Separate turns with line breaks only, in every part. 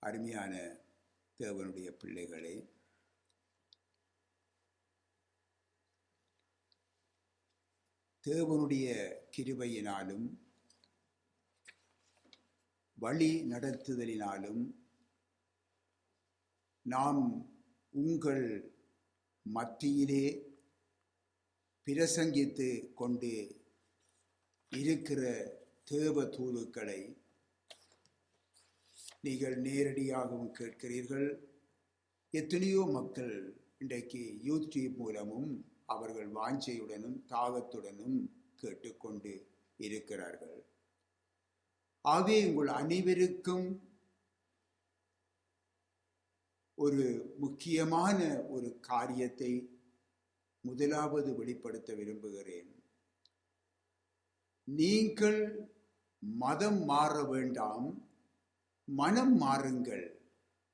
அருமையான தேவனுடைய பிள்ளைகளே, தேவனுடைய கிருபையினாலும் வழி நடத்துதலினாலும் நாம் உங்கள் மத்தியிலே பிரசங்கித்து கொண்டு இருக்கிற தேவ தூதுக்களை நீங்கள் நேரடியாகவும் கேட்கிறீர்கள். எத்தனையோ மக்கள் இன்றைக்கு யூடியூப் மூலமும் அவர்கள் வாஞ்சையுடனும் தாகத்துடனும் கேட்டுக்கொண்டு இருக்கிறார்கள். ஆகவே உங்கள் அனைவருக்கும் ஒரு முக்கியமான ஒரு காரியத்தை முதலாவது வெளிப்படுத்த விரும்புகிறேன். நீங்கள் மதம் மாற வேண்டாம், மனம் மாறுங்கள்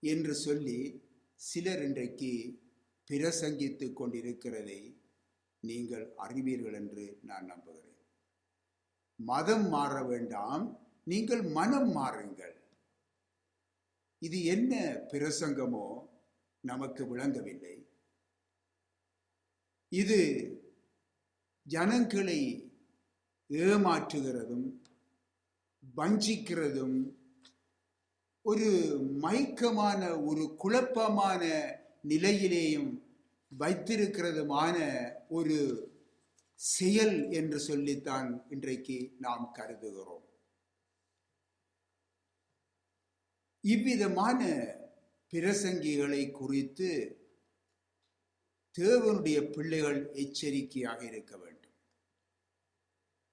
என்று சொல்லி சிலர் இன்றைக்கு பிரசங்கித்துக் கொண்டிருக்கிறதை நீங்கள் அறிவீர்கள் என்று நான் நம்புகிறேன். மதம் மாற வேண்டாம், நீங்கள் மனம் மாறுங்கள். இது என்ன பிரசங்கமோ நமக்கு விளங்கவில்லை. இது ஜனங்களை ஏமாற்றுகிறதும் வஞ்சிக்கிறதும் ஒரு மயக்கமான ஒரு குழப்பமான நிலையிலேயும் வைத்திருக்கிறதுமான ஒரு செயல் என்று சொல்லித்தான் இன்றைக்கு நாம் கருதுகிறோம். இவ்விதமான பிரசங்கிகளை குறித்து தேவனுடைய பிள்ளைகள் எச்சரிக்கையாக இருக்க வேண்டும்.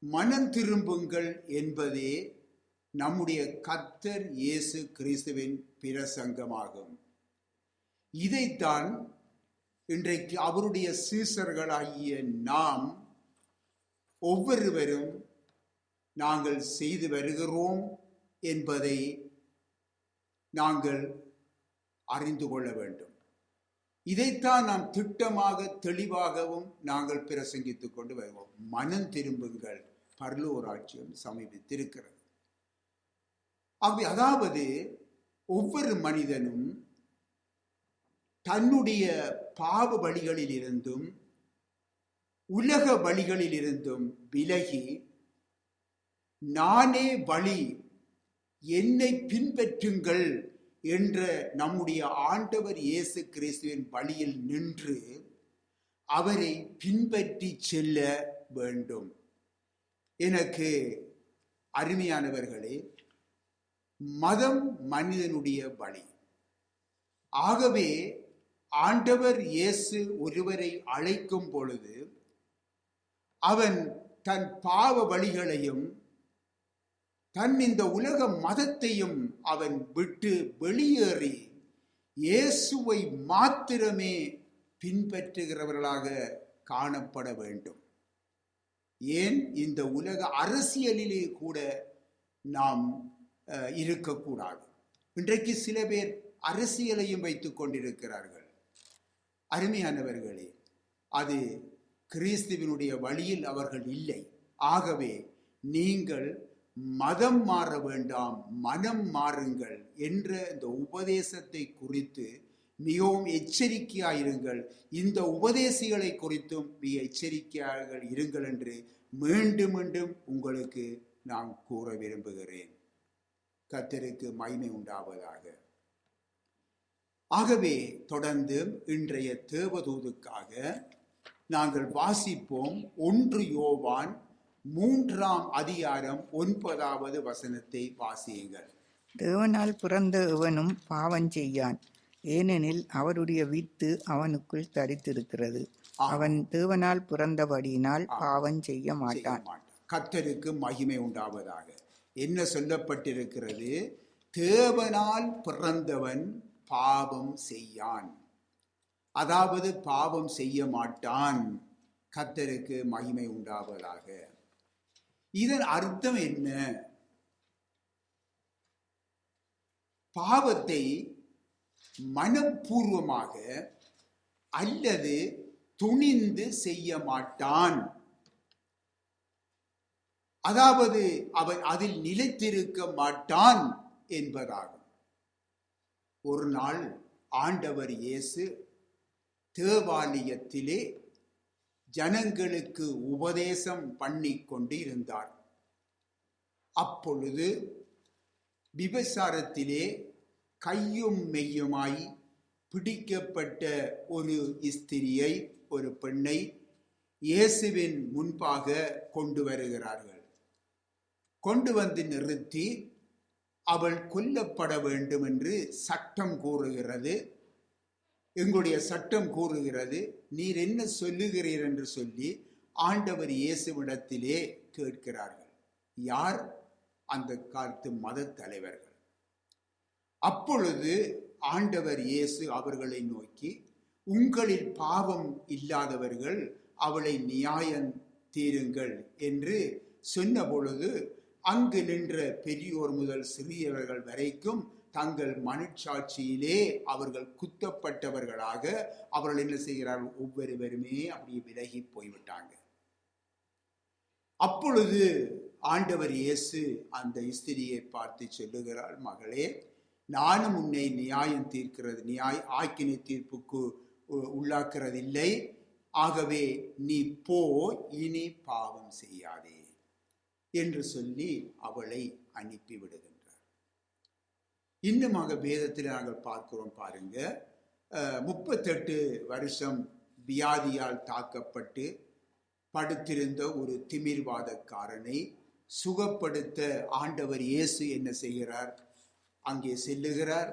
மனம் திரும்புங்கள் என்பதே நம்முடைய கர்த்தர் இயேசு கிறிஸ்துவின் பிரசங்கமாகும். இதைத்தான் இன்றைக்கு அவருடைய சீசர்களாகிய நாம் ஒவ்வொருவரும் நாங்கள் செய்து வருகிறோம் என்பதை நாங்கள் அறிந்து கொள்ள வேண்டும். இதைத்தான் நாம் திட்டமாக தெளிவாகவும் நாங்கள் பிரசங்கித்துக் கொண்டு வருவோம். மனம் திரும்புங்கள், பரலோக ராஜ்யம் சமீபித்திருக்கிறது. அதாவது ஒவ்வொரு மனிதனும் தன்னுடைய பாவ வழிகளில் இருந்தும் உலக வழிகளில் இருந்தும் விலகி, நானே வழி, என்னை பின்பற்றுங்கள் என்ற நம்முடைய ஆண்டவர் இயேசு கிறிஸ்துவின் வழியில் நின்று அவரை பின்பற்றி செல்ல வேண்டும். எனக்கு அருமையானவர்களே, மதம் மனிதனுடைய வழி. ஆகவே ஆண்டவர் இயேசு ஒருவரை அழைக்கும் பொழுது அவன் தன் பாவ வழிகளையும் தன் இந்த உலக மதத்தையும் அவன் விட்டு வெளியேறி இயேசுவை மாத்திரமே பின்பற்றுகிறவர்களாக காணப்பட வேண்டும். ஏன் இந்த உலக அரசியலிலே கூட நாம் இருக்கக்கூடாது. இன்றைக்கு சில பேர் அரசியலையும் வைத்துக் கொண்டிருக்கிறார்கள். அருமையானவர்களே, அது கிறிஸ்துவினுடைய வழியில் அவர்கள் இல்லை. ஆகவே நீங்கள் மதம் மாற வேண்டாம், மனம் மாறுங்கள் என்ற இந்த உபதேசத்தை குறித்து மிகவும் எச்சரிக்கையாயிருங்கள். இந்த உபதேசிகளை குறித்தும் மிக எச்சரிக்கையாக இருங்கள் என்று மீண்டும் மீண்டும் உங்களுக்கு நான் கூற விரும்புகிறேன். கர்த்தருக்கு மகிமை உண்டாவதாக. ஆகவே தொடர்ந்து இன்றைய தேவதூதுக்காக நாங்கள் வாசிப்போம். 1 யோவான் 3ஆம் அதிகாரம் 9வது வசனத்தை வாசியுங்கள்.
தேவனால் பிறந்த எவனும் பாவம் செய்யான், ஏனெனில் அவருடைய வித்து அவனுக்குள் தரித்திருக்கிறது. அவன் தேவனால் பிறந்தபடியினால் பாவம் செய்ய மாட்டான்.
கர்த்தருக்கு மகிமை உண்டாவதாக. என்ன சொல்லப்பட்டிருக்கிறது? தேவனால் பிறந்தவன் பாவம் செய்யான், அதாவது பாவம் செய்ய மாட்டான். கர்த்தருக்கு மகிமை உண்டாவதாக. இதன் அர்த்தம் என்ன? பாவத்தை மனப்பூர்வமாக அல்லது துணிந்து செய்ய மாட்டான். அதாவது அவன் அதில் நிலைத்திருக்க மாட்டான் என்பதாகும். ஒரு நாள் ஆண்டவர் இயேசு தேவாலயத்திலே ஜனங்களுக்கு உபதேசம் பண்ணி கொண்டு இருந்தார். அப்பொழுது விபசாரத்திலே கையும் மெய்யுமாய் பிடிக்கப்பட்ட ஒரு ஸ்திரியை, ஒரு பெண்ணை இயேசுவின் முன்பாக கொண்டு வருகிறார்கள். கொண்டு வந்து நிறுத்தி அவள் கொல்லப்பட வேண்டும் என்று சட்டம் கூறுகிறது. எங்களுடைய சட்டம் கூறுகிறது. நீர் என்ன சொல்லுகிறீர் என்று சொல்லி ஆண்டவர் இயேசுவிடத்திலே கேட்கிறார்கள். யார்? அந்த காலத்து மத தலைவர்கள். அப்பொழுது ஆண்டவர் இயேசு அவர்களை நோக்கி, உங்களில் பாவம் இல்லாதவர்கள் அவளை நியாயம் தீருங்கள் என்று சொன்ன பொழுது அங்கு நின்ற பெரியோர் முதல் சிறியவர்கள் வரைக்கும் தங்கள் மனச்சாட்சியிலே அவர்கள் குத்தப்பட்டவர்களாக அவர்கள் என்ன செய்கிறார்கள்? ஒவ்வொருவருமே அப்படியே விலகி போய்விட்டாங்க. அப்பொழுது ஆண்டவர் இயேசு அந்த ஸ்திரியை பார்த்து சொல்லுகிறார், மகளே, நானும் உன்னை நியாயம் தீர்க்கிறது, ஆக்கினை தீர்ப்புக்கு உள்ளாக்குறதில்லை. ஆகவே நீ போ, இனி பாவம் செய்யாதே என்று சொல்லி அவளை அனுப்பிவிடுகின்றார். இன்னுமாக வேதத்தில் நாங்கள் பார்க்கிறோம் பாருங்க. 38 வருஷம் வியாதியால் தாக்கப்பட்டு படுத்திருந்த ஒரு திமிர்வாதக்காரனை சுகப்படுத்த ஆண்டவர் இயேசு என்ன செய்கிறார்? அங்கே செல்லுகிறார்.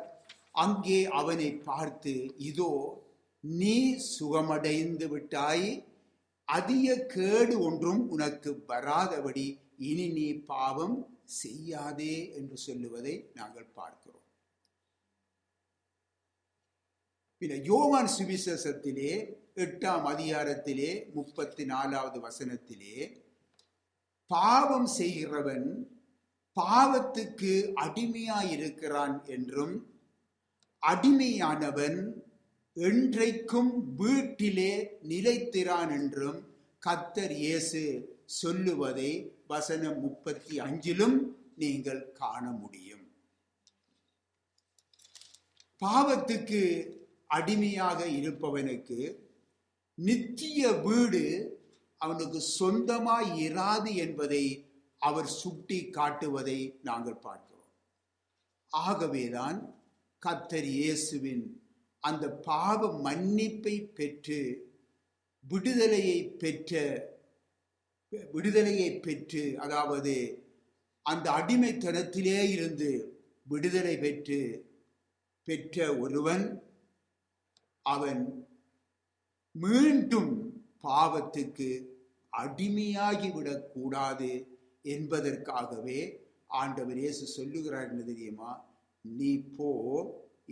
அங்கே அவனை பார்த்து, இதோ நீ சுகமடைந்து விட்டாய், அதிக கேடு ஒன்றும் உனக்கு வராதபடி இனி நீ பாவம் செய்யாதே என்று சொல்லுவதை நாங்கள் பார்க்கிறோம். பின்ன யோவான் சுவிசேஷத்திலே 8ஆம் அதிகாரத்திலே 34வது வசனத்திலே, பாவம் செய்கிறவன் பாவத்துக்கு அடிமையாயிருக்கிறான் என்றும் அடிமையானவன் என்றைக்கும் வீட்டிலே நிலைத்திறான் என்றும் கர்த்தர் இயேசு சொல்லுவதை வசனம் 35லும் நீங்கள் காண முடியும். பாவத்துக்கு அடிமையாக இருப்பவனுக்கு நித்திய வீடு அவனுக்கு சொந்தமாய் இராது என்பதை அவர் சுட்டி காட்டுவதை நாங்கள் பார்க்கிறோம். ஆகவேதான் கர்த்தர் இயேசுவின் அந்த பாவ மன்னிப்பை பெற்று விடுதலையை பெற்று அதாவது அந்த அடிமைத்தனத்திலே இருந்து விடுதலை பெற்ற ஒருவன் அவன் மீண்டும் பாவத்துக்கு அடிமையாகிவிடக் கூடாது என்பதற்காகவே ஆண்டவர் இயேசு சொல்லுகிறார். என்ன தெரியுமா? நீ போ,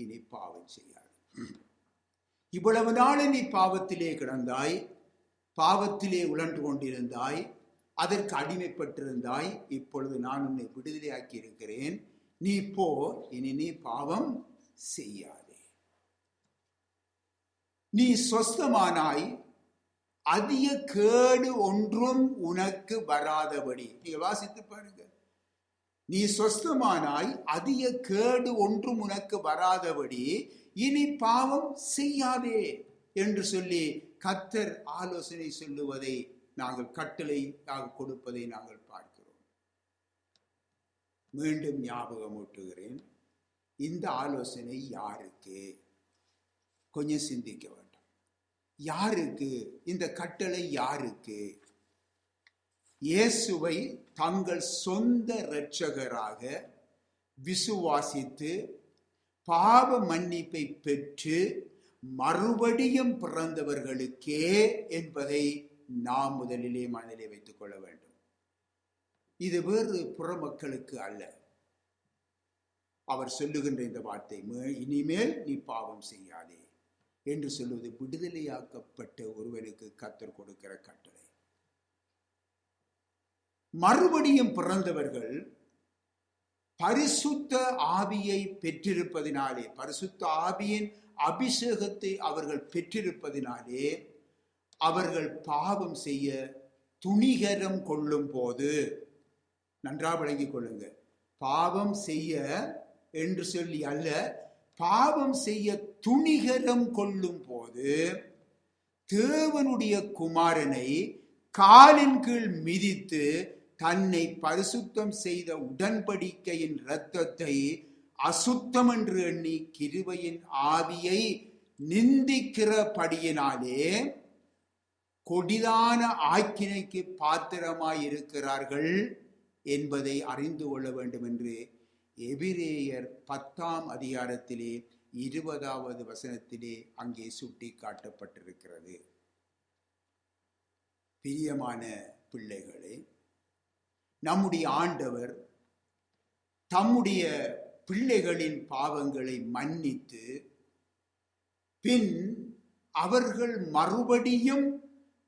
இனி பாவம் செய்யாது. இவ்வளவு நாள் நீ பாவத்திலே கிடந்தாய், பாவத்திலே உழன்று கொண்டிருந்தாய், அதற்கு அடிமைப்பட்டிருந்தாய். இப்பொழுது நான் உன்னை விடுதலையாக்கி இருக்கிறேன். நீ போ, இனி நீ பாவம் செய்யாதே. நீ சொஸ்தமானாய், அதிக கேடு ஒன்றும் உனக்கு வராதபடி. நீங்க வாசித்து பாருங்க. நீ சொஸ்தமானாய், அதிக கேடு ஒன்றும் உனக்கு வராதபடி இனி பாவம் செய்யாதே என்று சொல்லி கர்த்தர் ஆலோசனை சொல்லுவதை நாங்கள் கட்டளையாக கொடுப்பதை நாங்கள் பார்க்கிறோம். மீண்டும் ஞாபகமூட்டுகிறேன், இந்த ஆலோசனை யாருக்கு? கொஞ்சம் சிந்திக்க வேண்டும். யாருக்கு இந்த கட்டளை? யாருக்கு? இயேசுவை தங்கள் சொந்த இரட்சகராக விசுவாசித்து பாவ மன்னிப்பை பெற்று மறுபடியும் பிறந்தவர்களுக்கே என்பதை நாம் முதலிலே மனதிலே வைத்துக் கொள்ள வேண்டும். இது வேறு புற மக்களுக்கு அல்ல. அவர் சொல்லுகின்ற இந்த வார்த்தை, இனிமேல் நீ பாவம் செய்யாதே என்று சொல்லுவது விடுதலையாக்கப்பட்ட ஒருவனுக்கு கர்த்தர் கொடுக்கிற கட்டளை. மறுபடியும் பிறந்தவர்கள் பரிசுத்த ஆவியை பெற்றிருப்பதினாலே, பரிசுத்த ஆவியின் அபிஷேகத்தை அவர்கள் பெற்றிருப்பதினாலே அவர்கள் பாவம் செய்ய துணிகரம் கொள்ளும் போது, நன்றாக விளங்கிக் கொள்ளுங்க, பாவம் செய்ய என்று சொல்லி அல்ல, பாவம் செய்ய துணிகரம் கொள்ளும் போது தேவனுடைய குமாரனை காலின் கீழ் மிதித்து தன்னை பரிசுத்தம் செய்த உடன்படிக்கையின் இரத்தத்தை அசுத்தம் என்று எண்ணி கிருபையின் ஆவியை நிந்திக்கிறபடியினாலே கொடிதான ஆக்கினைக்கு பாத்திரமாயிருக்கிறார்கள் என்பதை அறிந்து கொள்ள வேண்டும் என்று எபிரேயர் 10ஆம் அதிகாரத்திலே 20வது வசனத்திலே அங்கே சுட்டி காட்டப்பட்டிருக்கிறது. பிரியமான பிள்ளைகளே, நம்முடைய ஆண்டவர் தம்முடைய பிள்ளைகளின் பாவங்களை மன்னித்து பின் அவர்கள் மறுபடியும்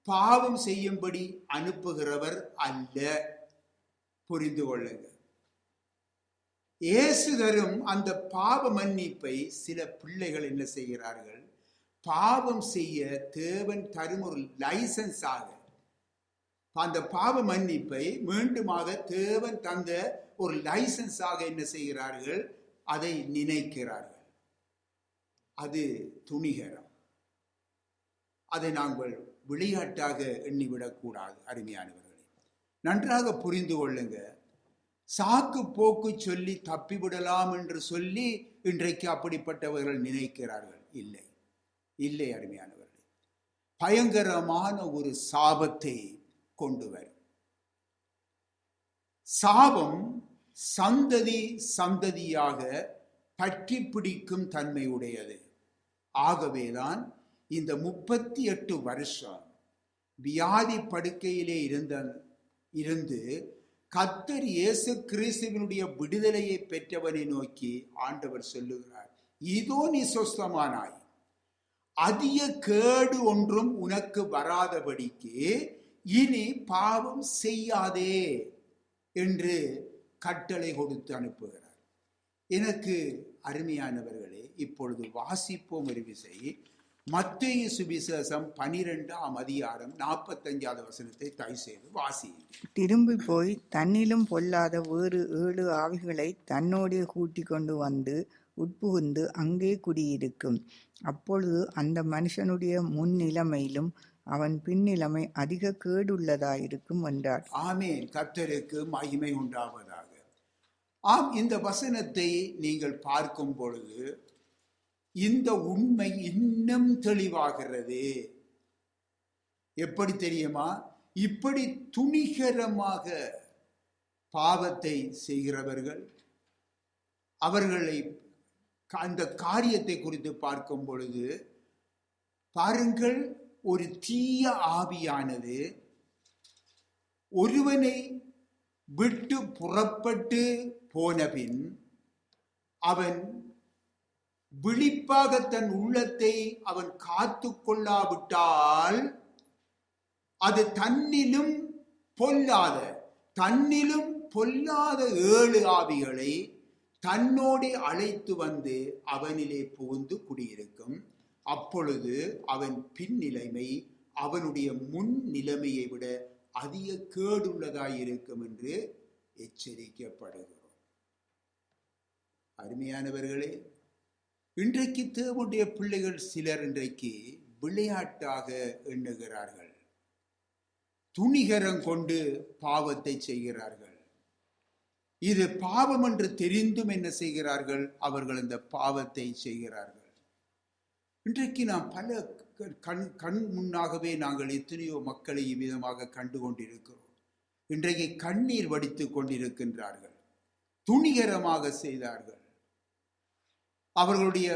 பாவம் செய்யும்படி அனுப்புகிறவர் அல்ல. புரிந்து கொள்ளுங்க. இயேசு தரும் அந்த பாவ மன்னிப்பை சில பிள்ளைகள் என்ன செய்கிறார்கள்? பாவம் செய்ய தேவன் தரும் ஒரு லைசன்ஸாக அந்த பாவ மன்னிப்பை மீண்டுமாக தேவன் தந்த ஒரு லைசன்ஸாக என்ன செய்கிறார்கள்? அதை நினைக்கிறார்கள். அது துணிகரம். அதை நாங்கள் விளையாட்டாக எண்ணிவிடக்கூடாது. அருமையானவர்களே, நன்றாக புரிந்து கொள்ளுங்க. சாக்கு போக்கு சொல்லி தப்பிவிடலாம் என்று சொல்லி இன்றைக்கு அப்படிப்பட்டவர்கள் நினைக்கிறார்கள். இல்லை, இல்லை அருமையானவர்களே, பயங்கரமான ஒரு சாபத்தை கொண்டு வரும். சாபம் சந்ததி சந்ததியாக பற்றி பிடிக்கும் தன்மை உடையது. ஆகவேதான் இந்த 38 வருஷம் வியாதி படுக்கையிலே இருந்து கர்த்தர் இயேசு கிறிஸ்துவினுடைய விடுதலையை பெற்றவனை நோக்கி ஆண்டவர் சொல்லுகிறார், இதோ நீ சொஸ்தமானாய், அதிக கேடு ஒன்றும் உனக்கு வராதபடிக்கு இனி பாவம் செய்யாதே என்று கட்டளை கொடுத்து அனுப்புகிறார். எனக்கு அருமையானவர்களே, இப்பொழுது வாசிப்போம் ஒரு விசை. மத்தேயு சுவிசேஷம் 12ஆம் அதிகாரம் 45வது வசனத்தை தயவு செய்து வாசி.
திரும்பி போய் தன்னிலும் பொல்லாத வேறு 7 ஆவிகளை தன்னோடே கூட்டிக் கொண்டு வந்து உட்புகுந்து அங்கே குடியிருக்கும். அப்பொழுது அந்த மனுஷனுடைய முன்னிலைமையிலும் அவன் பின்னிலைமை அதிக கேடுள்ளதாயிருக்கும் என்றார்.
ஆமென். கர்த்தருக்கு மகிமை உண்டாவதாக. ஆம், இந்த வசனத்தை நீங்கள் பார்க்கும் பொழுது இந்த உண்மை இன்னும் தெளிவாகிறது. எப்படி தெரியுமா? இப்படி துணிகரமாக பாவத்தை செய்கிறவர்கள், அவர்களை அந்த காரியத்தை குறித்து பார்க்கும் பொழுது பாருங்கள், ஒரு தீய ஆவியானது ஒருவனை விட்டு புறப்பட்டு போனபின் அவன் விழிப்பாக தன் உள்ளத்தை அவன் காத்து கொள்ளாவிட்டால் அது தன்னிலும் பொல்லாத 7 ஆவிகளை தன்னோடு அழைத்து வந்து அவனிலே புகுந்து குடியிருக்கும். அப்பொழுது அவன் பின்னிலைமை அவனுடைய முன் நிலைமையை விட அதிக கேடுள்ளதாயிருக்கும் என்று எச்சரிக்கப்படுகிறோம். அருமையானவர்களே, இன்றைக்கு தேவனுடைய பிள்ளைகள் சிலர் இன்றைக்கு விளையாட்டாக எண்ணுகிறார்கள். துணிகரம் கொண்டு பாவத்தை செய்கிறார்கள். இது பாவம் என்று தெரிந்தும் என்ன செய்கிறார்கள்? அவர்கள் இந்த பாவத்தை செய்கிறார்கள். இன்றைக்கு நாம் பல கண் முன்னாகவே நாங்கள் எத்தனையோ மக்களை இவ்விதமாக கண்டு கொண்டிருக்கிறோம். இன்றைக்கு கண்ணீர் வடித்துக் கொண்டிருக்கின்றார்கள். துணிகரமாக செய்தார்கள். அவர்களுடைய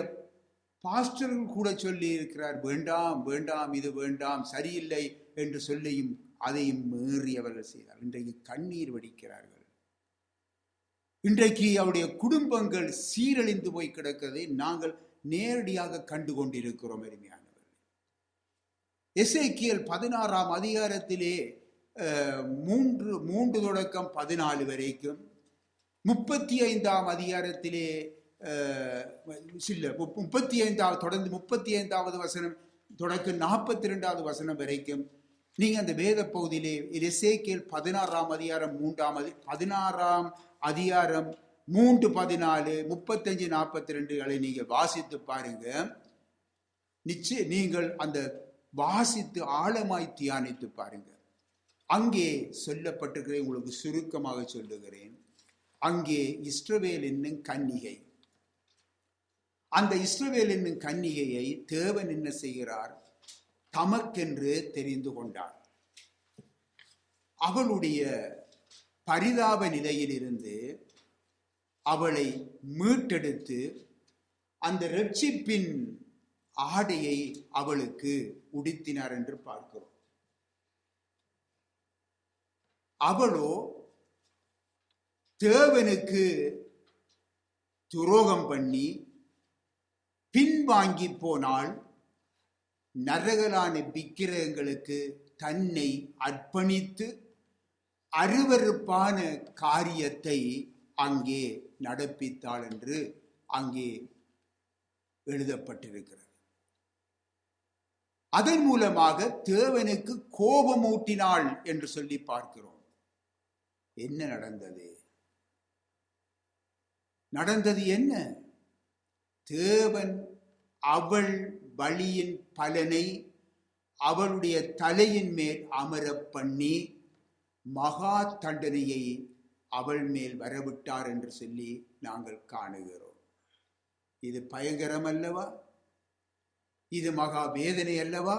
பாஸ்டர்கள் கூட சொல்லி இருக்கிறார், வேண்டாம் வேண்டாம், இது வேண்டாம், சரியில்லை என்று சொல்லியும் அதையும் மீறி அவர்கள் செய்தார். இன்றைக்கு கண்ணீர் வடிக்கிறார்கள். இன்றைக்கு அவருடைய குடும்பங்கள் சீரழிந்து போய் கிடக்கிறதை நாங்கள் நேரடியாக கண்டு கொண்டிருக்கிறோம். அருமையானவர்கள், எசேக்கியேல் 16ஆம் அதிகாரத்திலே 3 தொடக்கம் 14 வரைக்கும், 35ஆம் அதிகாரத்திலே 35 தொடர்ந்து 35வது வசனம் தொடக்கம் 42வது வசனம் வரைக்கும் நீங்க அந்த வேத பகுதியிலே எசேக்கியேல் 16ஆம் அதிகாரம் 16ஆம் அதிகாரம் 3:14, 35, 42களை நீங்க வாசித்து பாருங்க. நிச்சயம் நீங்கள் அந்த வாசித்து ஆழமாய் தியானித்து பாருங்க. அங்கே சொல்லப்பட்டிருக்கிறேன், உங்களுக்கு சுருக்கமாக சொல்லுகிறேன். அங்கே இஸ்ரவேல் என்னும் கன்னிகை, அந்த இஸ்ரவேல் என்னும் கன்னிகையை தேவன் என்ன செய்கிறார்? தமக்கென்று தெரிந்து கொண்டார். அவளுடைய பரிதாப நிலையிலிருந்து அவளை மீட்டெடுத்து அந்த இரட்சிப்பின் ஆடையை அவளுக்கு உடுத்தினார் என்று பார்க்கிறோம். அவளோ தேவனுக்கு துரோகம் பண்ணி பின்வாங்கி போனால், நரகலான விக்கிரகங்களுக்கு தன்னை அர்ப்பணித்து அருவருப்பான காரியத்தை அங்கே நடப்பித்தாள் என்று அங்கே எழுதப்பட்டிருக்கிறது. அதன் மூலமாக தேவனுக்கு கோபமூட்டினாள் என்று சொல்லி பார்க்கிறோம். என்ன நடந்தது? நடந்தது என்ன? தேவன் அவள் வழியின் பலனை அவளுடைய தலையின் மேல் அமர பண்ணி மகா தண்டனையை அவள் மேல் வரவிட்டார் என்று சொல்லி நாங்கள் காணுகிறோம். இது பயங்கரம் அல்லவா? இது மகா வேதனை அல்லவா?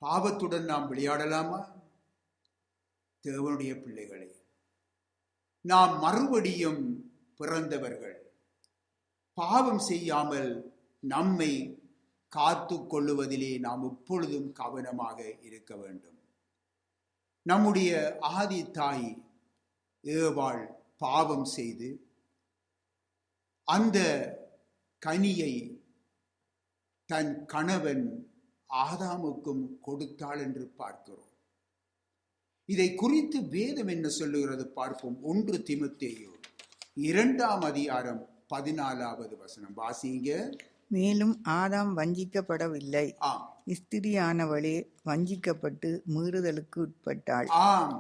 பாவத்துடன் நாம் விளையாடலாமா? தேவனுடைய பிள்ளைகளே, நாம் மறுபடியும் பிறந்தவர்கள். பாவம் செய்யாமல் நம்மை காத்து கொள்ளுவதிலே நாம் எப்பொழுதும் கவனமாக இருக்க வேண்டும். நம்முடைய ஆதி தாய் ஏவாள் பாவம் செய்து அந்த கனியை தன் கணவன் ஆதாமுக்கும் கொடுத்தாள் என்று பார்க்கிறோம். இதை குறித்து வேதம் என்ன சொல்லுகிறது பார்ப்போம். 1 தீமோத்தேயு 2:14 வாசிங்க.
மேலும் ஆதாம் வஞ்சிக்கப்படவில்லை, ஸ்திரியானவளே வஞ்சிக்கப்பட்டு மீறுதலுக்கு உட்பட்டாள்.
ஆம்,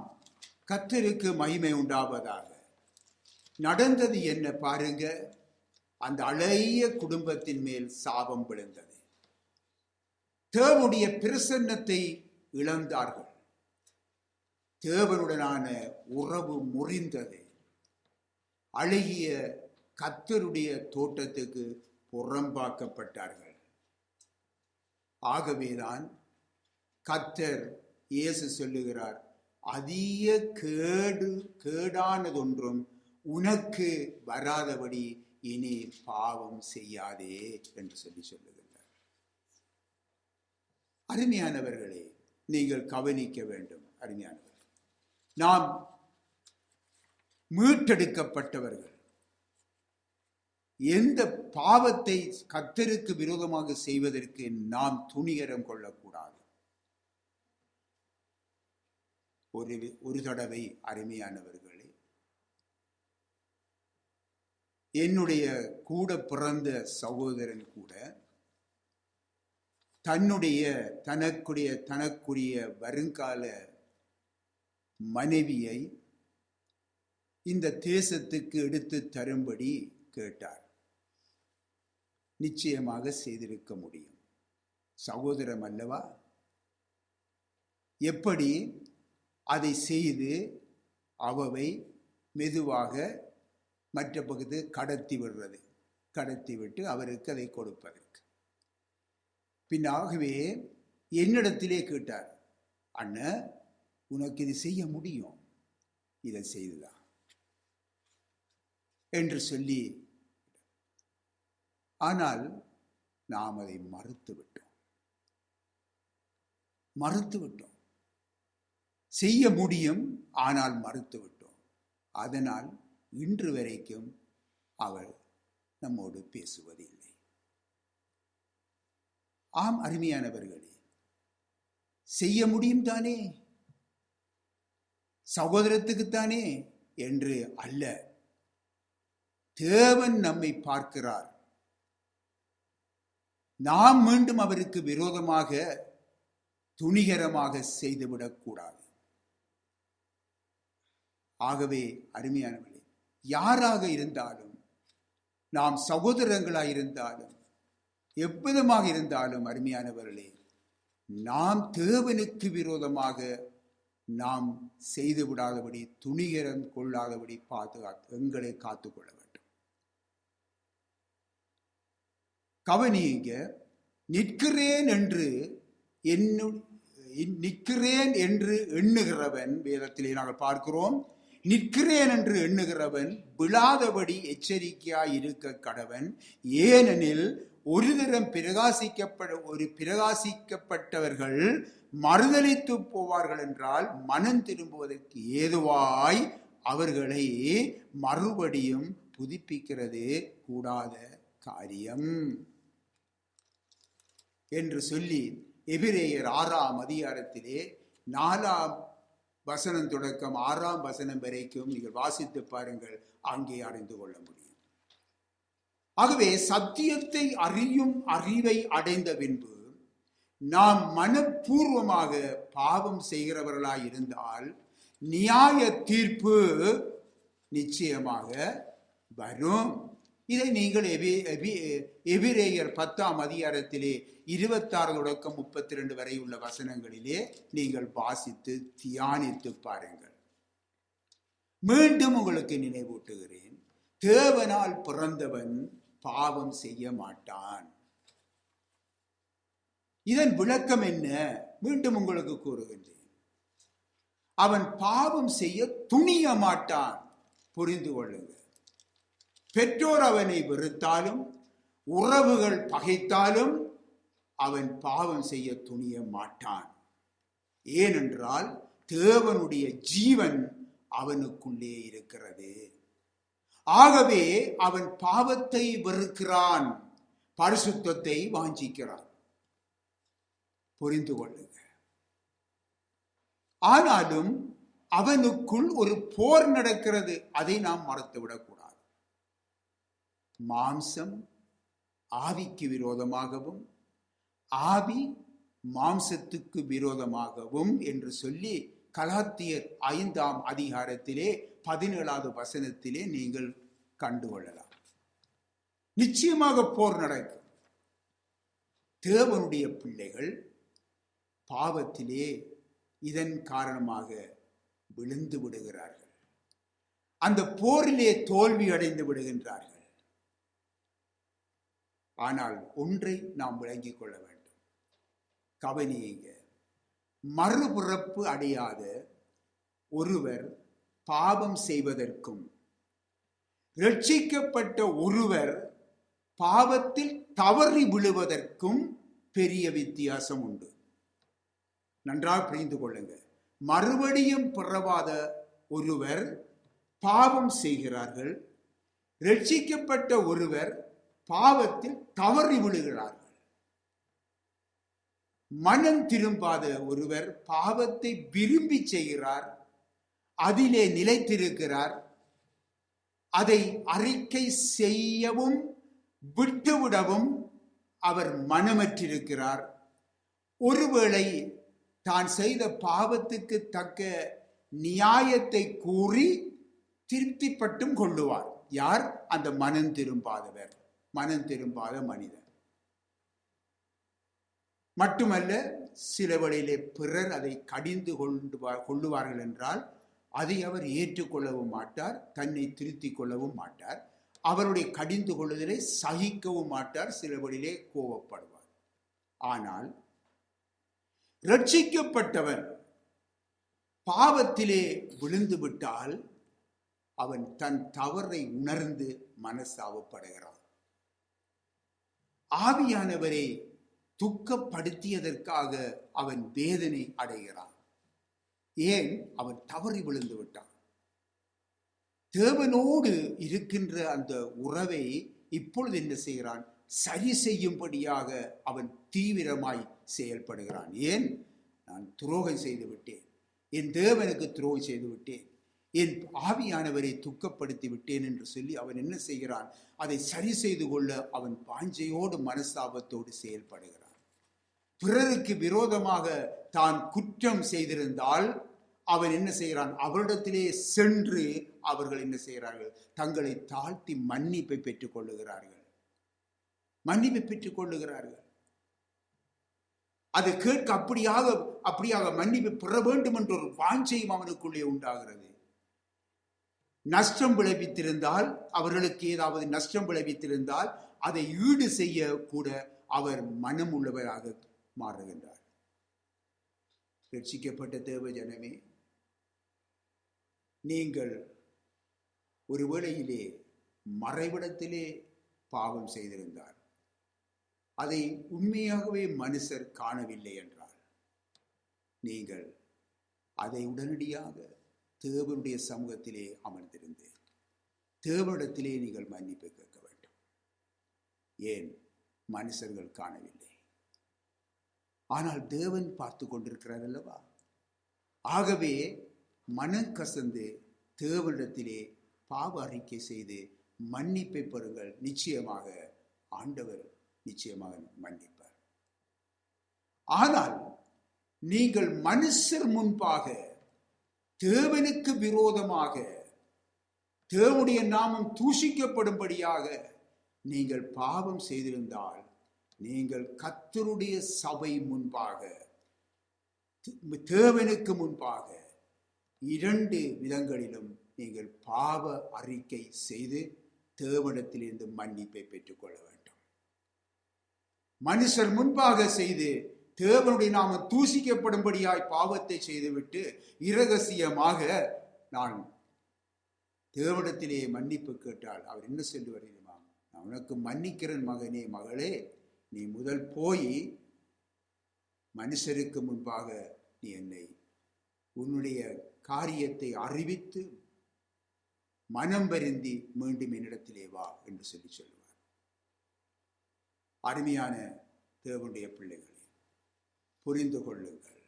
கர்த்தருக்கு மகிமை உண்டாவதாக. நடந்தது என்ன பாருங்க. அந்த அழகிய குடும்பத்தின் மேல் சாபம் விழுந்தது. தேவனுடைய பிரசன்னத்தை இழந்தார்கள். தேவனுடனான உறவு முறிந்தது. அழகிய கர்த்தருடைய தோட்டத்துக்கு புறம்பாக்கப்பட்டார்கள். ஆகவேதான் கர்த்தர் இயேசு சொல்லுகிறார், அதிக கேடானதொன்றும் உனக்கு வராதபடி இனி பாவம் செய்யாதே என்று சொல்லுகிறார். அருமையானவர்களே, நீங்கள் கவனிக்க வேண்டும். அருமையானவர்கள், நாம் மீட்டெடுக்கப்பட்டவர்கள். எந்த பாவத்தை கர்த்தருக்கு விரோதமாக செய்வதற்கு நாம் துணிகரம் கொள்ளக்கூடாது. ஒரு தடவை அருமையானவர்களே, என்னுடைய கூட பிறந்த சகோதரன் கூட தனக்குரிய வருங்கால மனைவியை இந்த தேசத்துக்கு எடுத்து தரும்படி கேட்டார். நிச்சயமாக செய்திருக்க முடியும். சகோதரம் அல்லவா? எப்படி அதை செய்து அவவை மெதுவாக மற்ற பகுதி கடத்தி விட்டு அவருக்கு அதை கொடுப்பதற்கு. பின்னாகவே என்னிடத்திலே கேட்டார், அண்ணன், உனக்கு இது செய்ய முடியும், இதை செய்துதான் என்று சொல்லி, ஆனால் நாம் அதை மறுத்துவிட்டோம். செய்ய முடியும், ஆனால் மறுத்துவிட்டோம். அதனால் இன்று வரைக்கும் அவள் நம்மோடு பேசுவதில்லை. ஆம் அருமையானவர்களே, செய்ய முடியும் தானே, சகோதரத்துக்குத்தானே என்று அல்ல. தேவன் நம்மை பார்க்கிறார். நாம் மீண்டும் அவருக்கு விரோதமாக துணிகரமாக செய்துவிடக் கூடாது. ஆகவே அருமையானவர்களே, யாராக இருந்தாலும், நாம் சகோதரங்களாக இருந்தாலும், எவ்விதமாக இருந்தாலும், அருமையானவர்களே, நாம் தேவனுக்கு விரோதமாக நாம் செய்து விடாதபடி, துணிகரம் கொள்ளாதபடி எங்களை காத்துக்கொள்ள வேண்டும். கவனியுங்க, நிற்கிறேன் என்று எண்ணுகிறவன், வேதத்திலே நாங்கள் பார்க்கிறோம், நிற்கிறேன் என்று எண்ணுகிறவன் விழாதபடி எச்சரிக்கையாய் இருக்க கடவன். ஏனெனில் ஒரு தரம் பிரகாசிக்கப்பட்டவர்கள் மறுதலித்து போவார்கள் என்றால் மனம் திரும்புவதற்கு ஏதுவாய் அவர்களை மறுபடியும் புதுப்பிக்கிறது கூடாத காரியம் என்று சொல்லி எபிரேயர் 6ஆம் அதிகாரத்திலே 4ஆம் வசனம் தொடக்கம் 6ஆம் வசனம் வரைக்கும் நீங்கள் வாசித்து பாருங்கள், அங்கே அறிந்து கொள்ள முடியும். ஆகவே சத்தியத்தை அறியும் அறிவை அடைந்த பின்பு நாம் மனப்பூர்வமாக பாவம் செய்கிறவர்களாய் இருந்தால் நியாய தீர்ப்பு நிச்சயமாக வரும். இதை நீங்கள் எபிரேயர் 10ஆம் அதிகாரத்திலே 26 தொடக்கம் 32 வரை உள்ள வசனங்களிலே நீங்கள் வாசித்து தியானித்து பாருங்கள். மீண்டும் உங்களுக்கு நினைவூட்டுகிறேன், தேவனால் பிறந்தவன் பாவம் செய்ய மாட்டான். இதன் விளக்கம் என்ன? மீண்டும் உங்களுக்கு கூறுகின்றேன், அவன் பாவம் செய்ய துணிய மாட்டான். புரிந்து கொள்ளுங்க. பெற்றோர் அவனை வெறுத்தாலும், உறவுகள் பகைத்தாலும் அவன் பாவம் செய்ய துணிய மாட்டான். ஏனென்றால் தேவனுடைய ஜீவன் அவனுக்குள்ளே இருக்கிறது. ஆகவே அவன் பாவத்தை வெறுக்கிறான், பரிசுத்தத்தை வாஞ்சிக்கிறான். புரிந்து கொள்ளுங்க. ஆனாலும் அவனுக்குள் ஒரு போர் நடக்கிறது, அதை நாம் மறந்துவிடக்கூடாது. மாம்சம் ஆவிக்கு விரோதமாகவும் ஆவி மாம்சத்துக்கு விரோதமாகவும் என்று சொல்லி கலாத்தியர் 5ஆம் அதிகாரத்திலே 17வது வசனத்திலே நீங்கள் கண்டுகொள்ளலாம். நிச்சயமாக போர் நடக்கும். தேவனுடைய பிள்ளைகள் பாவத்திலே இதன் காரணமாக விழுந்து விடுகிறார்கள். அந்த போரிலே தோல்வி அடைந்து விடுகின்றார்கள். ஆனால் ஒன்றை நாம் விளங்கிக் கொள்ள வேண்டும். கவனியுங்க, மறுபிறப்பு அடையாத ஒருவர் பாவம் செய்வதற்கும் ரட்சிக்கப்பட்ட ஒருவர் பாவத்தில் தவறி விழுவதற்கும் பெரிய வித்தியாசம் உண்டு. நன்றாக புரிந்து கொள்ளுங்க. மறுபடியும் பிறவாத ஒருவர் பாவம் செய்கிறார்கள், ரட்சிக்கப்பட்ட ஒருவர் பாவத்தில் தவறி விழுகிறார்கள். மனம் திரும்பாத ஒருவர் பாவத்தை விரும்பி செய்கிறார், அதிலே நிலைத்திருக்கிறார், அதை அறிக்கை செய்யவும் விட்டுவிடவும் அவர் மனமற்றிருக்கிறார். ஒருவேளை தான் செய்த பாவத்துக்கு தக்க நியாயத்தை கூறி திருப்திப்பட்டும் கொள்ளுவார். யார்? அந்த மனம் திரும்பாதவர், மனம் திரும்பாத மனிதர். மட்டுமல்ல, சில வழியிலே பிறர் அதை கடிந்து கொள்ளுவார்கள் என்றால் அதை அவர் ஏற்றுக்கொள்ளவும் மாட்டார், தன்னை திருத்திக் கொள்ளவும் மாட்டார், அவருடைய கடிந்து கொள்ளுதலை சகிக்கவும் மாட்டார், சில வழியிலே கோபப்படுவார். ஆனால் ரட்சிக்கப்பட்டவன் பாவத்திலே விழுந்து விட்டால் அவன் தன் தவறை உணர்ந்து மனஸ்தாபப்படுகிறான். ஆவியானவரை துக்கப்படுத்தியதற்காக அவன் வேதனை அடைகிறான். ஏன்? அவன் தவறி விழுந்து விட்டான். தேவனோடு இருக்கின்ற அந்த உறவை இப்பொழுது என்ன செய்கிறான்? சரி செய்யும்படியாக அவன் தீவிரமாய் செயல்படுகிறான். ஏன்? நான் துரோகம் செய்து விட்டேன், என் தேவனுக்கு துரோகம் செய்து விட்டேன், என் ஆவியானவரை துக்கப்படுத்தி விட்டேன் என்று சொல்லி அவன் என்ன செய்கிறான்? அதை சரி செய்து கொள்ள அவன் வாஞ்சையோடு மனஸ்தாபத்தோடு செயல்படுகிறான். பிறருக்கு விரோதமாக தான் குற்றம் செய்திருந்தால் அவன் என்ன செய்கிறான்? அவரிடத்திலே சென்று அவர்கள் என்ன செய்கிறார்கள்? தங்களை தாழ்த்தி மன்னிப்பை பெற்றுக் கொள்ளுகிறார்கள். மன்னிப்பை பெற்றுக் கொள்ளுகிறார்கள். அது கேட்க அப்படியாக மன்னிப்பு பெற வேண்டும் என்ற ஒரு வாஞ்சையும் அவனுக்குள்ளே உண்டாகிறது. நஷ்டம் விளைவித்திருந்தால், அவர்களுக்கு ஏதாவது நஷ்டம் விளைவித்திருந்தால் அதை ஈடு செய்ய கூட அவர் மனம் உள்ளவராக மாறுகின்றார். ரட்சிக்கப்பட்ட தேவ ஜனமே, நீங்கள் ஒரு வேளையிலே மறைவிடத்திலே பாவம் செய்திருந்தார், அதை உண்மையாகவே மனுஷர் காணவில்லை என்றால், நீங்கள் அதை உடனடியாக தேவனுடைய சமூகத்திலே அமர்ந்திருந்து தேவனிடத்திலே நீங்கள் மன்னிப்பு கேட்க வேண்டும். ஏன்? மனுஷர்கள் காணவில்லை, ஆனால் தேவன் பார்த்து கொண்டிருக்கிறார் அல்லவா? ஆகவே மனம் கசந்து தேவனிடத்திலே பாவ அறிக்கை செய்து மன்னிப்பை பெறுங்கள். நிச்சயமாக ஆண்டவர் நிச்சயமாக மன்னிப்பார். ஆனால் நீங்கள் மனுஷர் முன்பாக தேவனுக்கு விரோதமாக தேவனுடைய நாமம் தூஷிக்கப்படும்படியாக நீங்கள் பாவம் செய்திருந்தால், நீங்கள் கர்த்தருடைய சபை முன்பாக தேவனுக்கு முன்பாக இரண்டு விதங்களிலும் நீங்கள் பாவ அறிக்கை செய்து தேவனிடத்திலிருந்து மன்னிப்பை பெற்றுக்கொள்ள வேண்டும். மனுஷர் முன்பாக செய்து தேவனுடைய நாமம் தூஷிக்கப்படும்படியாய் பாவத்தை செய்துவிட்டு இரகசியமாக நான் தேவனிடத்திலே மன்னிப்பு கேட்டால் அவர் என்ன சொல்லுவார் தெரியுமா? நான் உனக்கு மன்னிக்கிறேன் மகனே, மகளே, நீ முதல் போய் மனுஷருக்கு முன்பாக நீ என்னை உன்னுடைய காரியத்தை அறிவித்து மனம் வருந்தி மீண்டும் என்னிடத்திலே வா என்று சொல்லுவார். அருமையான தேவனுடைய பிள்ளைகளே, புரிந்து கொள்ளுங்கள்.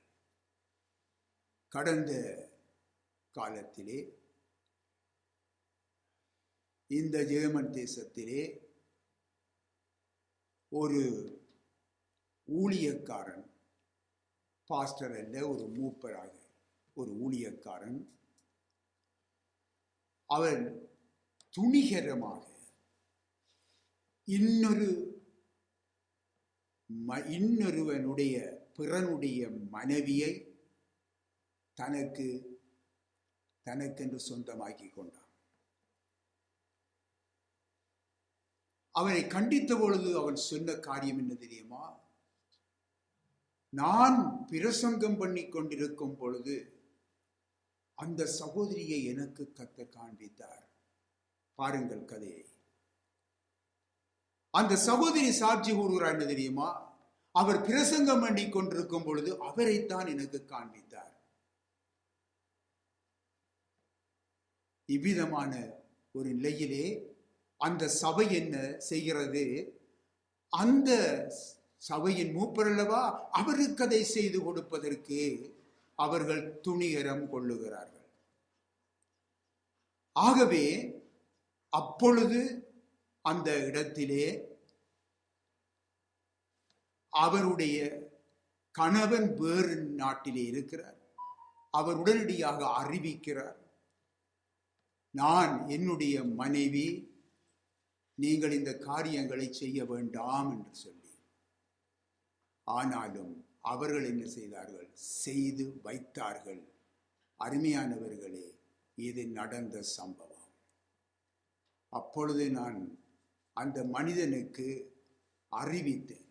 கடந்த காலத்திலே இந்த ஜெர்மன் தேசத்திலே ஒரு ஊழியக்காரன், பாஸ்டர் அல்ல, ஒரு மூப்பராக ஒரு ஊழியக்காரன், அவன் துணிகரமாக இன்னொருவனுடைய பிறனுடைய மனைவியை தனக்கென்று சொந்தமாக்கி கொண்டான். அவனை கண்டித்த பொழுது அவன் சொன்ன காரியம் என்ன தெரியுமா? நான் பிரசங்கம் பண்ணி கொண்டிருக்கும் பொழுது அந்த சகோதரியை எனக்கு கர்த்தர் காண்பித்தார். பாருங்கள் கதையை. அந்த சகோதரி சாட்சி கூறுகிறார் என்ன தெரியுமா? அவர் பிரசங்கம் பண்ணி கொண்டிருக்கும் பொழுது அவரைத்தான் எனக்கு காண்பித்தார். இவ்விதமான ஒரு நிலையிலே அந்த சபை என்ன செய்கிறது? அந்த சபையின் மூப்பர் அல்லவா, அவருக்கு அதை செய்து கொடுப்பதற்கு அவர்கள் துணிகரம் கொள்ளுகிறார்கள். ஆகவே அப்பொழுது அந்த இடத்திலே அவருடைய கணவன் வேறு நாட்டிலே இருக்கிறார். அவர் உடனடியாக அறிவிக்கிறார், நான் என்னுடைய மனைவி, நீங்கள் இந்த காரியங்களை செய்ய வேண்டாம் என்று சொல்லி. ஆனாலும் அவர்கள் என்ன செய்தார்கள்? செய்து வைத்தார்கள். அருமையானவர்களே, இது நடந்த சம்பவம். அப்பொழுது நான் அந்த மனிதனுக்கு அறிவித்தேன்,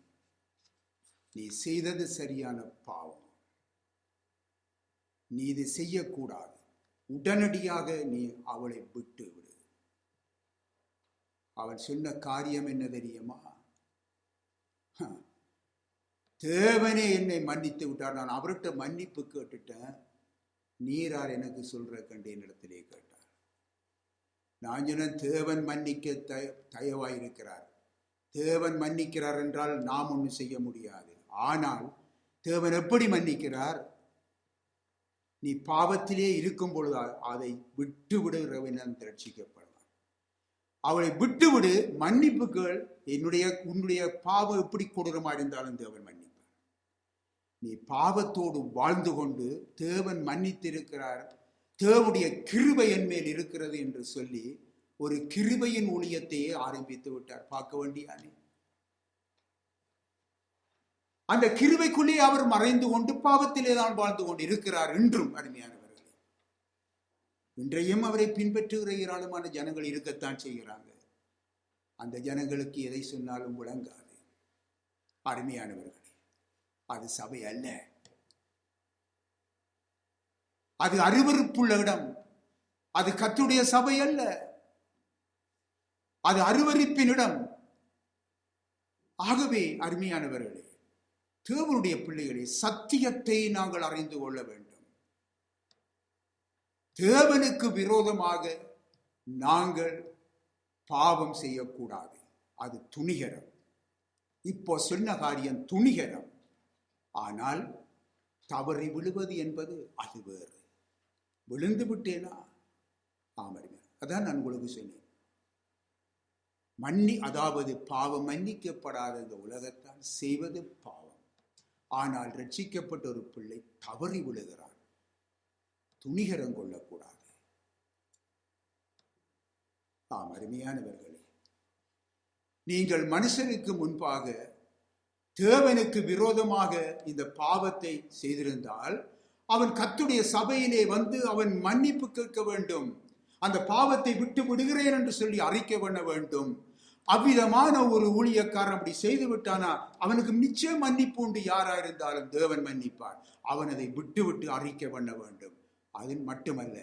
நீ செய்தது சரியான பாவம், நீ இது செய்யக்கூடாது, உடனடியாக நீ அவளை விட்டு விடு. அவள் சொன்ன காரியம் என்ன தெரியுமா? தேவனே என்னை மன்னித்து விட்டார், நான் அவர்கிட்ட மன்னிப்பு கேட்டுட்டேன், நீரார் எனக்கு சொல்ற கண்டு என்னிடத்திலே கேட்டார். நான் சொன்ன தேவன் மன்னிக்க தயவாயிருக்கிறார். தேவன் மன்னிக்கிறார் என்றால் நாம் ஒன்றும் செய்ய முடியாது. ஆனால் தேவன் எப்படி மன்னிக்கிறார்? நீ பாவத்திலே இருக்கும் பொழுது அதை விட்டு விடுகிறவன் ரட்சிக்கப்படலாம். அவளை விட்டுவிடு, மன்னிப்புகள், உன்னுடைய பாவம் எப்படி கொடூரமா இருந்தாலும் தேவன் மன்னிப்பார். நீ பாவத்தோடு வாழ்ந்து கொண்டு தேவன் மன்னித்திருக்கிறார், தேவனுடைய கிருபை என் மேல் இருக்கிறது என்று சொல்லி ஒரு கிருபையின் ஊழியத்தையே ஆரம்பித்து விட்டார். பார்க்க வேண்டியானே, அந்த கிருபைக்குள்ளே அவர் மறைந்து கொண்டு பாவத்திலே தான் வாழ்ந்து கொண்டு இருக்கிறார். இன்றும் அருமையானவர்களே, இன்றையும் அவரை பின்பற்றுகிற ஏராளமான ஜனங்கள் இருக்கத்தான் செய்கிறாங்க. அந்த ஜனங்களுக்கு எதை சொன்னாலும் விளங்காது. அருமையானவர்களே, அது சபை அல்ல, அது அருவருப்புள்ள இடம். அது கர்த்தருடைய சபை அல்ல, அது அருவருப்பின் இடம். ஆகவே அருமையானவர்களே, தேவனுடைய பிள்ளைகளே, சத்தியத்தை நாங்கள் அறிந்து கொள்ள வேண்டும். தேவனுக்கு விரோதமாக நாங்கள் பாவம் செய்யக்கூடாது. அது துணிகரம். இப்போ சொன்ன காரியம் துணிகரம். ஆனால் தவறி விழுவது என்பது அது வேறு. விழுந்து விட்டேனா? ஆமாம், அதான் நான் உங்களுக்கு சொன்னேன். அதாவது பாவம் மன்னிக்கப்படாத இந்த உலகத்தால் செய்வது பாவம். ஆனால் ரட்சிக்கப்பட்ட ஒரு பிள்ளை தவறி விழுகிறான். துணிகரம் கொள்ளக்கூடாது. ஆம் அருமையானவர்களே, நீங்கள் மனுஷனுக்கு முன்பாக தேவனுக்கு விரோதமாக இந்த பாவத்தை செய்திருந்தால் அவன் கர்த்தருடைய சபையிலே வந்து அவன் மன்னிப்பு கேட்க வேண்டும். அந்த பாவத்தை விட்டு விடுகிறேன் என்று சொல்லி அறிக்கை பண்ண வேண்டும். அவ்விதமான ஒரு ஊழியக்காரன் அப்படி செய்து விட்டானா அவனுக்கு நிச்சயம் மன்னிப்பு உண்டு. யாரா இருந்தாலும் தேவன் மன்னிப்பார். அவன் அதை விட்டு விட்டு அறிக்கை பண்ண வேண்டும். அது மட்டுமல்ல,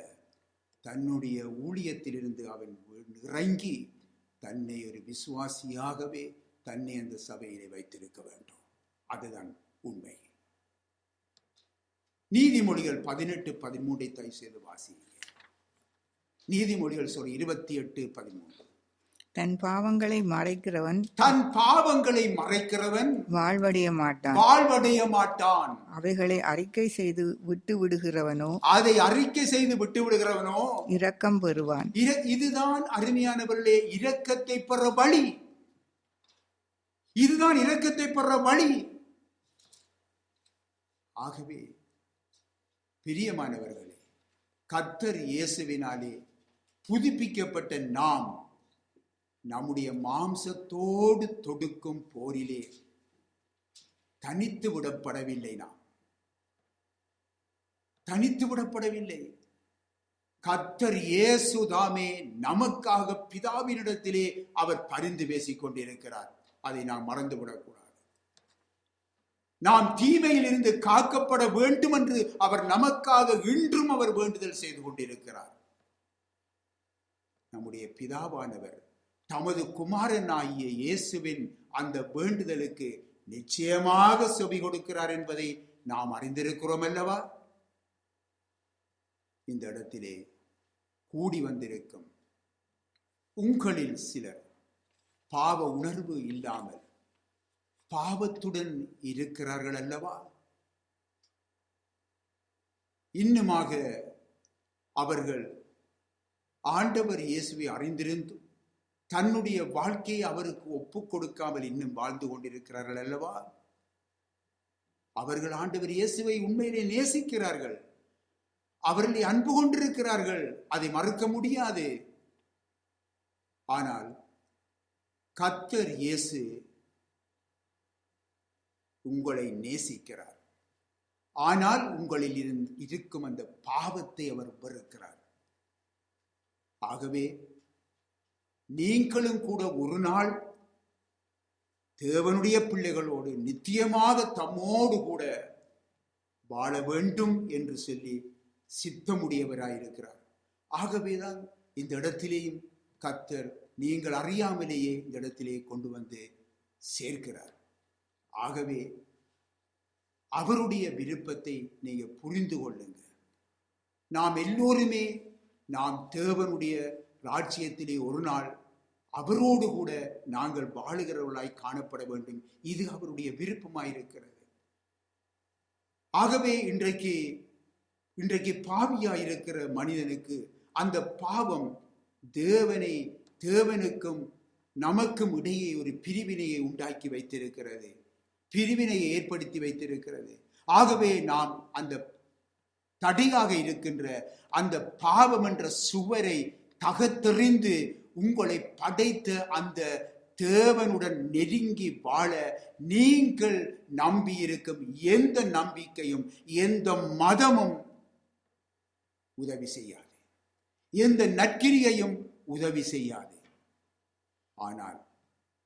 தன்னுடைய ஊழியத்திலிருந்து அவன் இறங்கி தன்னை ஒரு விசுவாசியாகவே தன்னை அந்த சபையிலே வைத்திருக்க வேண்டும். அதுதான் உண்மை. நீதிமொழிகள் 18:13 தயவு செய்து வாசிங்க. நீதிமொழிகள் 28:13.
தன் பாவங்களை மறைக்கிறவன்
வாழ்வடைய மாட்டான்.
அவைகளை அறிக்கை செய்து விட்டு விடுகிறவனோ இரக்கம் பெறுவான்.
இதுதான் அருமையானவர்களே இரக்கத்தை பெற வழி. இதுதான் இரக்கத்தை பெற வழி. ஆகவே பிரியமானவர்களே, கர்த்தர் இயேசுவினாலே புதுப்பிக்கப்பட்ட நாம் நம்முடைய மாம்சத்தோடு தொடுக்கும் போரிலே தனித்து விடப்படவில்லை. நாம் தனித்து விடப்படவில்லை. கர்த்தர் இயேசு தாமே நமக்காக பிதாவினிடத்திலே அவர் பரிந்து பேசிக் கொண்டிருக்கிறார். அதை நாம் மறந்துவிடக்கூடாது. நாம் தீமையில் இருந்து காக்கப்பட வேண்டும் என்று அவர் நமக்காக இன்றும் அவர் வேண்டுதல் செய்து கொண்டிருக்கிறார். நம்முடைய பிதாவானவர் தமது குமாரன் ஆகிய இயேசுவின் அந்த வேண்டுதலுக்கு நிச்சயமாக செவி கொடுக்கிறார் என்பதை நாம் அறிந்திருக்கிறோம் அல்லவா? இந்த இடத்திலே கூடி வந்திருக்கும் உங்களில் சிலர் பாவ உணர்வு இல்லாமல் பாவத்துடன் இருக்கிறார்கள் அல்லவா? இன்னுமாக அவர்கள் ஆண்டவர் இயேசுவை அறிந்திருந்தும் தன்னுடைய வாழ்க்கையை அவருக்கு ஒப்புக் கொடுக்காமல் இன்னும் வாழ்ந்து கொண்டிருக்கிறார்கள் அல்லவா? அவர்கள் ஆண்டவர் இயேசுவை உண்மையிலே நேசிக்கிறார்கள். அவர்களை அன்பு கொண்டிருக்கிறார்கள். அதை மறுக்க முடியாது. ஆனால் கர்த்தர் இயேசு உங்களை நேசிக்கிறார். ஆனால் உங்களில் இருக்கும் அந்த பாவத்தை அவர் வெறுக்கிறார். ஆகவே நீங்களும் கூட ஒரு நாள் தேவனுடைய பிள்ளைகளோடு நித்தியமாக தம்மோடு கூட வாழ வேண்டும் என்று சொல்லி சித்தமுடையவராயிருக்கிறார். ஆகவேதான் இந்த இடத்திலேயும் கர்த்தர் நீங்கள் அறியாமலேயே இந்த இடத்திலே கொண்டு வந்து சேர்க்கிறார். ஆகவே அவருடைய விருப்பத்தை நீங்க புரிந்து கொள்ளுங்க. நாம் எல்லோருமே நாம் தேவனுடைய ராஜ்யத்திலே ஒரு நாள் அவரோடு கூட நாங்கள் வாழுகிறவர்களாய் காணப்பட வேண்டும். இது அவருடைய விருப்பமாயிருக்கிறது. ஆகவே இன்றைக்கு பாவியாயிருக்கிற மனிதனுக்கு அந்த பாவம் தேவனுக்கும் நமக்கும் இடையே ஒரு பிரிவினையை உண்டாக்கி வைத்திருக்கிறது. பிரிவினையை ஏற்படுத்தி வைத்திருக்கிறது. ஆகவே நாம் அந்த தடையாக இருக்கின்ற அந்த பாவம் என்ற சுவரை தகத்தெறிந்து உங்களை படைத்த அந்த தேவனுடன் நெருங்கி வாழ நீங்கள் நம்பியிருக்கும் எந்த நம்பிக்கையும் எந்த மதமும் உதவி செய்யாது, எந்த நற்கிரியையும் உதவி செய்யாது. ஆனால்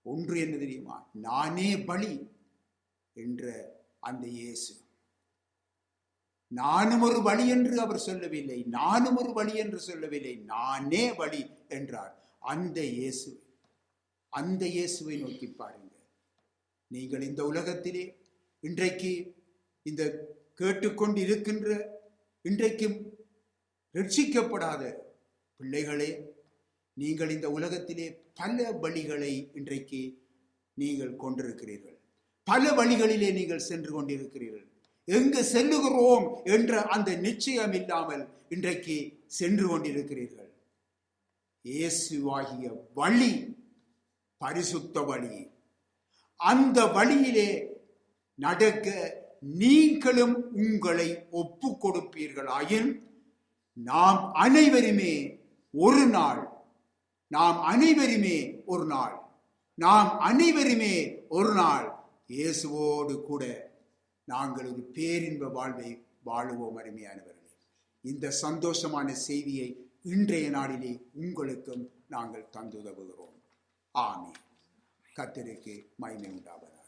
ஒன்று என்ன தெரியுமா? நானே பலி என்ற அந்த இயேசு, நானும் ஒரு வழி என்று அவர் சொல்லவில்லை, நானும் ஒரு வழி என்று சொல்லவில்லை, நானே வழி என்றார். அந்த இயேசுவை நோக்கி பாருங்க. நீங்கள் இந்த உலகத்திலே இன்றைக்கு இந்த கேட்டுக்கொண்டு இருக்கின்ற இன்றைக்கும் ரட்சிக்கப்படாத பிள்ளைகளே, நீங்கள் இந்த உலகத்திலே பல வழிகளை இன்றைக்கு நீங்கள் கொண்டிருக்கிறீர்கள், பல வழிகளிலே நீங்கள் சென்று கொண்டிருக்கிறீர்கள். எங்கு செல்லுகிறோம் என்ற அந்த நிச்சயம் இல்லாமல் இன்றைக்கு சென்று கொண்டிருக்கிறீர்கள். இயேசுவாகிய வழி பரிசுத்த வழி. அந்த வழியிலே நடக்க நீங்களும் உங்களை ஒப்பு கொடுப்பீர்களாயின் நாம் அனைவருமே ஒரு நாள் இயேசுவோடு கூட நாங்கள் ஒரு பேரின்ப வாழ்வை வாழுவோம். அருமையானவர்களே, இந்த சந்தோஷமான செய்தியை இன்றைய நாளிலே உங்களுக்கும் நாங்கள் தந்துதவுகிறோம். ஆமென். கர்த்தருக்கு மகிமை உண்டாவதாக.